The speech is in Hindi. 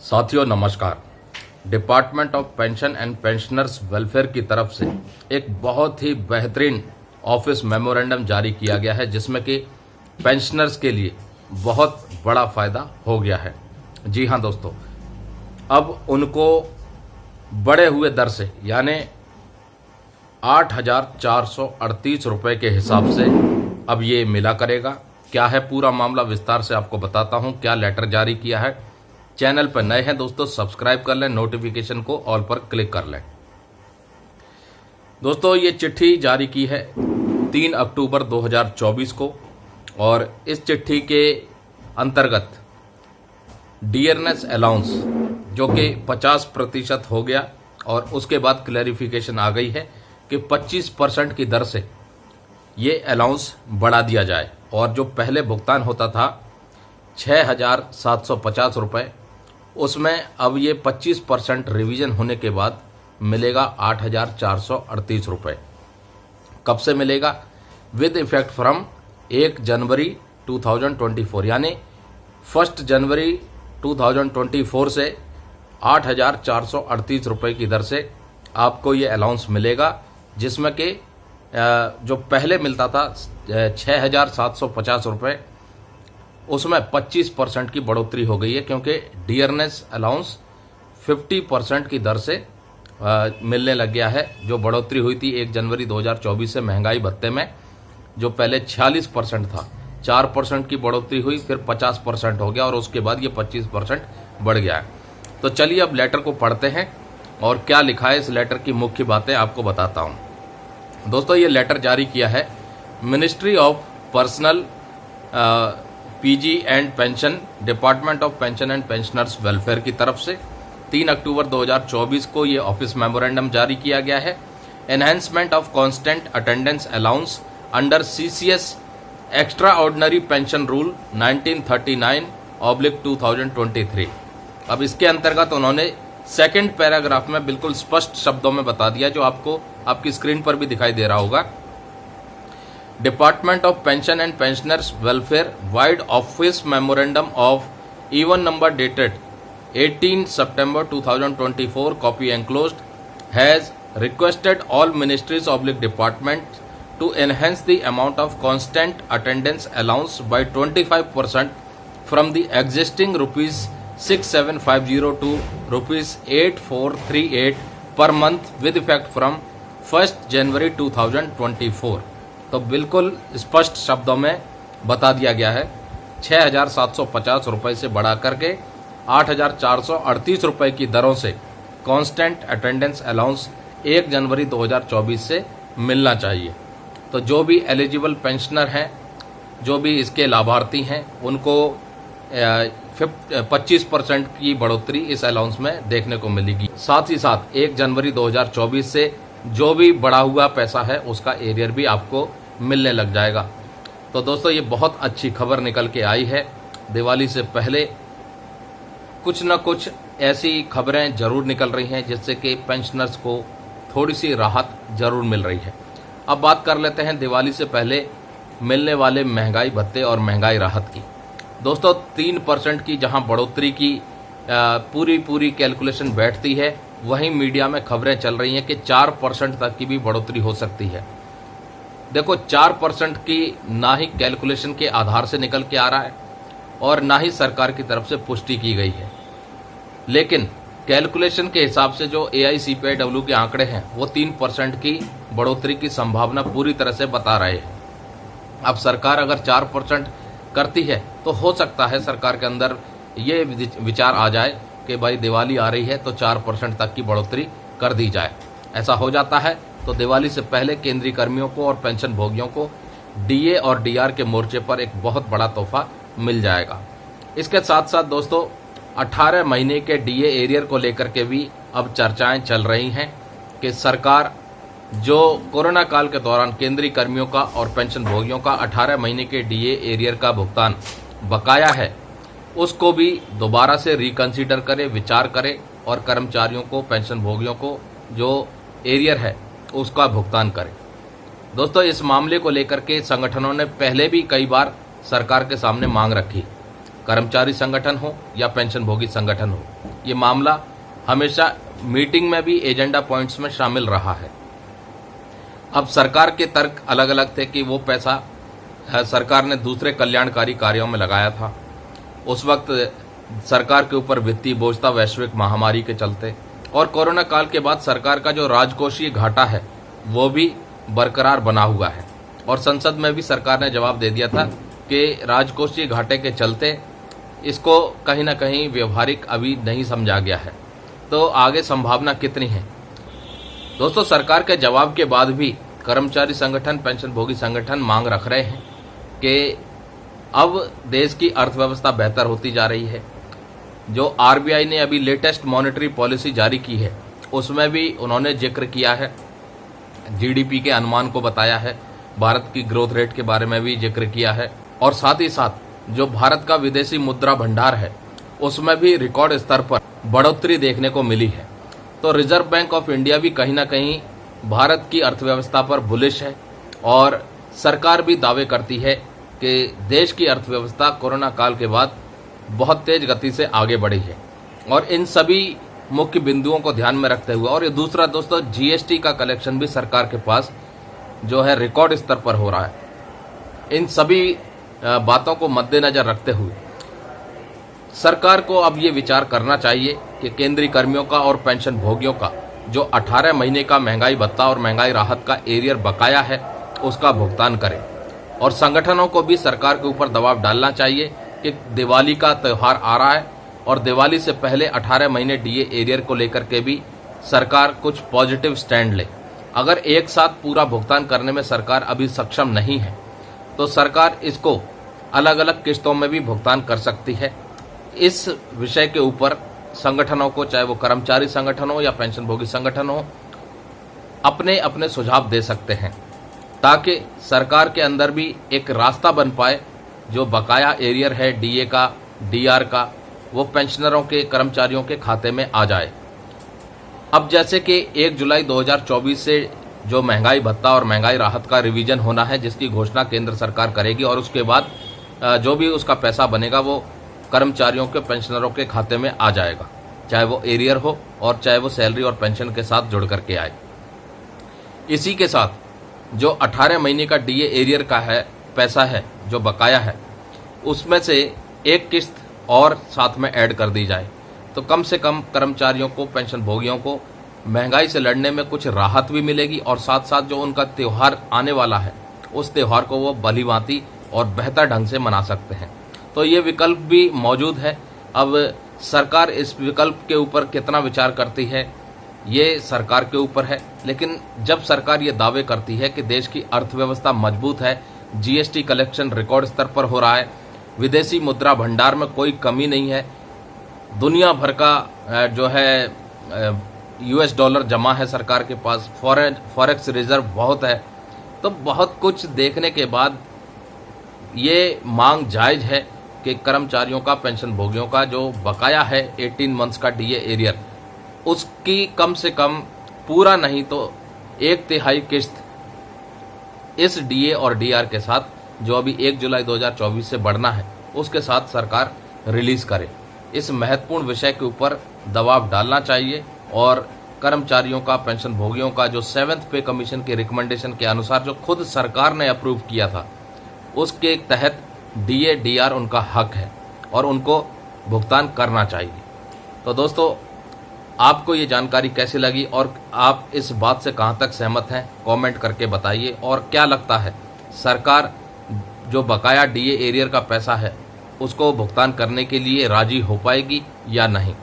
साथियों नमस्कार। Department of pension and pensioners welfare की तरफ से एक बहुत ही बेहतरीन ऑफिस मेमोरेंडम जारी किया गया है, जिसमें कि पेंशनर्स के लिए बहुत बड़ा फ़ायदा हो गया है। जी हाँ दोस्तों, अब उनको बढ़े हुए दर से यानी 8,438 रुपये के हिसाब से अब ये मिला करेगा। क्या है पूरा मामला, विस्तार से आपको बताता हूँ। क्या लेटर जारी किया है। चैनल पर नए हैं दोस्तों, सब्सक्राइब कर लें, नोटिफिकेशन को ऑल पर क्लिक कर लें। दोस्तों ये चिट्ठी जारी की है 3 अक्टूबर 2024 को, और इस चिट्ठी के अंतर्गत डियरनेस अलाउंस जो कि 50% हो गया, और उसके बाद क्लैरिफिकेशन आ गई है कि 25% की दर से ये अलाउंस बढ़ा दिया जाए, और जो पहले भुगतान होता था 6,750 रुपये, उसमें अब ये 25% रिवीजन होने के बाद मिलेगा 8,438 रुपये। कब से मिलेगा? विद इफेक्ट फ्रॉम 1 जनवरी 2024, यानी 1 जनवरी 2024 से 8,438 रुपये की दर से आपको ये अलाउंस मिलेगा, जिसमें कि जो पहले मिलता था 6,750 रुपये, उसमें 25% की बढ़ोतरी हो गई है, क्योंकि डियरनेस अलाउंस 50% की दर से मिलने लग गया है। जो बढ़ोतरी हुई थी 1 जनवरी 2024 से महंगाई भत्ते में, जो पहले 46% था, 4% की बढ़ोतरी हुई, फिर 50% हो गया, और उसके बाद ये 25% बढ़ गया है। तो चलिए अब लेटर को पढ़ते हैं, और क्या लिखा है इस लेटर की मुख्य बातें आपको बताता हूँ। दोस्तों ये लेटर जारी किया है ministry of personal PG and pension, department of pension and pensioners welfare की तरफ से 3 अक्टूबर 2024 को ये ऑफिस मेमोरेंडम जारी किया गया है। Enhancement of constant attendance allowance under CCS extra ordinary pension rule 1939/2023। अब इसके अंतर्गत उन्होंने सेकंड पैराग्राफ में बिल्कुल स्पष्ट शब्दों में बता दिया, जो आपको आपकी स्क्रीन पर भी दिखाई दे रहा होगा। Department of pension and pensioners welfare wide office memorandum of even number dated 18 September 2024 copy enclosed has requested all ministries / departments to enhance the amount of constant attendance allowance by 25% from the existing rupees 6,750 to rupees 8,438 per month with effect from 1 January 2024। तो बिल्कुल स्पष्ट शब्दों में बता दिया गया है। 6,750 रुपये से बढ़ा करके 8,438 रुपये की दरों से कांस्टेंट अटेंडेंस अलाउंस 1 जनवरी 2024 से मिलना चाहिए। तो जो भी एलिजिबल पेंशनर हैं, जो भी इसके लाभार्थी हैं, उनको 25% की बढ़ोतरी इस अलाउंस में देखने को मिलेगी। साथ ही साथ 1 जनवरी 2024 से जो भी बढ़ा हुआ पैसा है उसका एरियर भी आपको मिलने लग जाएगा। तो दोस्तों ये बहुत अच्छी खबर निकल के आई है। दिवाली से पहले कुछ न कुछ ऐसी खबरें जरूर निकल रही हैं, जिससे कि पेंशनर्स को थोड़ी सी राहत जरूर मिल रही है। अब बात कर लेते हैं दिवाली से पहले मिलने वाले महंगाई भत्ते और महंगाई राहत की। दोस्तों 3% की जहां बढ़ोतरी की पूरी कैलकुलेशन बैठती है, वहीं मीडिया में खबरें चल रही हैं कि 4% तक की भी बढ़ोतरी हो सकती है। देखो 4% की ना ही कैलकुलेशन के आधार से निकल के आ रहा है, और ना ही सरकार की तरफ से पुष्टि की गई है, लेकिन कैलकुलेशन के हिसाब से जो AICPIW के आंकड़े हैं वो 3% की बढ़ोतरी की संभावना पूरी तरह से बता रहे हैं। अब सरकार अगर 4% करती है तो हो सकता है सरकार के अंदर ये विचार आ जाए कि भाई दिवाली आ रही है तो 4% तक की बढ़ोतरी कर दी जाए। ऐसा हो जाता है तो दिवाली से पहले केंद्रीय कर्मियों को और पेंशन भोगियों को DA और DR के मोर्चे पर एक बहुत बड़ा तोहफा मिल जाएगा। इसके साथ साथ दोस्तों 18 महीने के DA एरियर को लेकर के भी अब चर्चाएं चल रही हैं कि सरकार जो कोरोना काल के दौरान केंद्रीय कर्मियों का और पेंशन भोगियों का 18 महीने के DA एरियर का भुगतान बकाया है, उसको भी दोबारा से रिकंसीडर करे, विचार करे, और कर्मचारियों को, पेंशन भोगियों को जो एरियर है उसका भुगतान करे। दोस्तों इस मामले को लेकर के संगठनों ने पहले भी कई बार सरकार के सामने मांग रखी। कर्मचारी संगठन हो या पेंशन भोगी संगठन हो, ये मामला हमेशा मीटिंग में भी एजेंडा पॉइंट्स में शामिल रहा है। अब सरकार के तर्क अलग अलग थे कि वो पैसा सरकार ने दूसरे कल्याणकारी कार्यों में लगाया था। उस वक्त सरकार के ऊपर वित्तीय बोझ था वैश्विक महामारी के चलते, और कोरोना काल के बाद सरकार का जो राजकोषीय घाटा है वो भी बरकरार बना हुआ है। और संसद में भी सरकार ने जवाब दे दिया था कि राजकोषीय घाटे के चलते इसको कहीं ना कहीं व्यवहारिक अभी नहीं समझा गया है। तो आगे संभावना कितनी है? दोस्तों, सरकार के जवाब के बाद भी कर्मचारी संगठन, पेंशनभोगी संगठन मांग रख रहे हैं कि अब देश की अर्थव्यवस्था बेहतर होती जा रही है। जो आरबीआई ने अभी लेटेस्ट मॉनेटरी पॉलिसी जारी की है उसमें भी उन्होंने जिक्र किया है, जीडीपी के अनुमान को बताया है, भारत की ग्रोथ रेट के बारे में भी जिक्र किया है, और साथ ही साथ जो भारत का विदेशी मुद्रा भंडार है उसमें भी रिकॉर्ड स्तर पर बढ़ोतरी देखने को मिली है। तो रिजर्व बैंक ऑफ इंडिया भी कहीं ना कहीं भारत की अर्थव्यवस्था पर बुलिश है, और सरकार भी दावे करती है कि देश की अर्थव्यवस्था कोरोना काल के बाद बहुत तेज गति से आगे बढ़ी है। और इन सभी मुख्य बिंदुओं को ध्यान में रखते हुए, और ये दूसरा दोस्तों, जीएसटी का कलेक्शन भी सरकार के पास जो है रिकॉर्ड स्तर पर हो रहा है। इन सभी बातों को मद्देनजर रखते हुए सरकार को अब ये विचार करना चाहिए कि केंद्रीय कर्मियों का और पेंशन भोगियों का जो 18 महीने का महंगाई भत्ता और महंगाई राहत का एरियर बकाया है उसका भुगतान करें। और संगठनों को भी सरकार के ऊपर दबाव डालना चाहिए कि दिवाली का त्यौहार आ रहा है और दिवाली से पहले 18 महीने डीए एरियर को लेकर के भी सरकार कुछ पॉजिटिव स्टैंड ले। अगर एक साथ पूरा भुगतान करने में सरकार अभी सक्षम नहीं है तो सरकार इसको अलग अलग किस्तों में भी भुगतान कर सकती है। इस विषय के ऊपर संगठनों को, चाहे वो कर्मचारी संगठन हो या पेंशनभोगी संगठन हो, अपने अपने सुझाव दे सकते हैं ताकि सरकार के अंदर भी एक रास्ता बन पाए। जो बकाया एरियर है डीए का, डीआर का, वो पेंशनरों के, कर्मचारियों के खाते में आ जाए। अब जैसे कि 1 जुलाई 2024 से जो महंगाई भत्ता और महंगाई राहत का रिवीजन होना है, जिसकी घोषणा केंद्र सरकार करेगी, और उसके बाद जो भी उसका पैसा बनेगा वो कर्मचारियों के, पेंशनरों के खाते में आ जाएगा, चाहे वो एरियर हो और चाहे वो सैलरी और पेंशन के साथ जुड़ करके आए। इसी के साथ जो 18 महीने का डीए एरियर का है पैसा है जो बकाया है, उसमें से एक किस्त और साथ में ऐड कर दी जाए तो कम से कम कर्मचारियों को, पेंशन भोगियों को महंगाई से लड़ने में कुछ राहत भी मिलेगी, और साथ साथ जो उनका त्यौहार आने वाला है उस त्यौहार को वो भलीभांति और बेहतर ढंग से मना सकते हैं। तो ये विकल्प भी मौजूद है। अब सरकार इस विकल्प के ऊपर कितना विचार करती है ये सरकार के ऊपर है, लेकिन जब सरकार ये दावे करती है कि देश की अर्थव्यवस्था मजबूत है, जीएसटी कलेक्शन रिकॉर्ड स्तर पर हो रहा है, विदेशी मुद्रा भंडार में कोई कमी नहीं है, दुनिया भर का जो है यूएस डॉलर जमा है सरकार के पास, फॉरेक्स रिजर्व बहुत है, तो बहुत कुछ देखने के बाद ये मांग जायज है कि कर्मचारियों का, पेंशन भोगियों का जो बकाया है 18 मंथ्स का डीए एरियर, उसकी कम से कम पूरा नहीं तो 1/3 किस्त इस डीए और डीआर के साथ जो अभी 1 जुलाई 2024 से बढ़ना है उसके साथ सरकार रिलीज करे। इस महत्वपूर्ण विषय के ऊपर दबाव डालना चाहिए, और कर्मचारियों का, पेंशन भोगियों का जो 7th पे कमीशन के रिकमेंडेशन के अनुसार जो खुद सरकार ने अप्रूव किया था उसके तहत डीए डीआर उनका हक है और उनको भुगतान करना चाहिए। तो दोस्तों, आपको ये जानकारी कैसी लगी और आप इस बात से कहां तक सहमत हैं कमेंट करके बताइए, और क्या लगता है सरकार जो बकाया डीए एरियर का पैसा है उसको भुगतान करने के लिए राजी हो पाएगी या नहीं।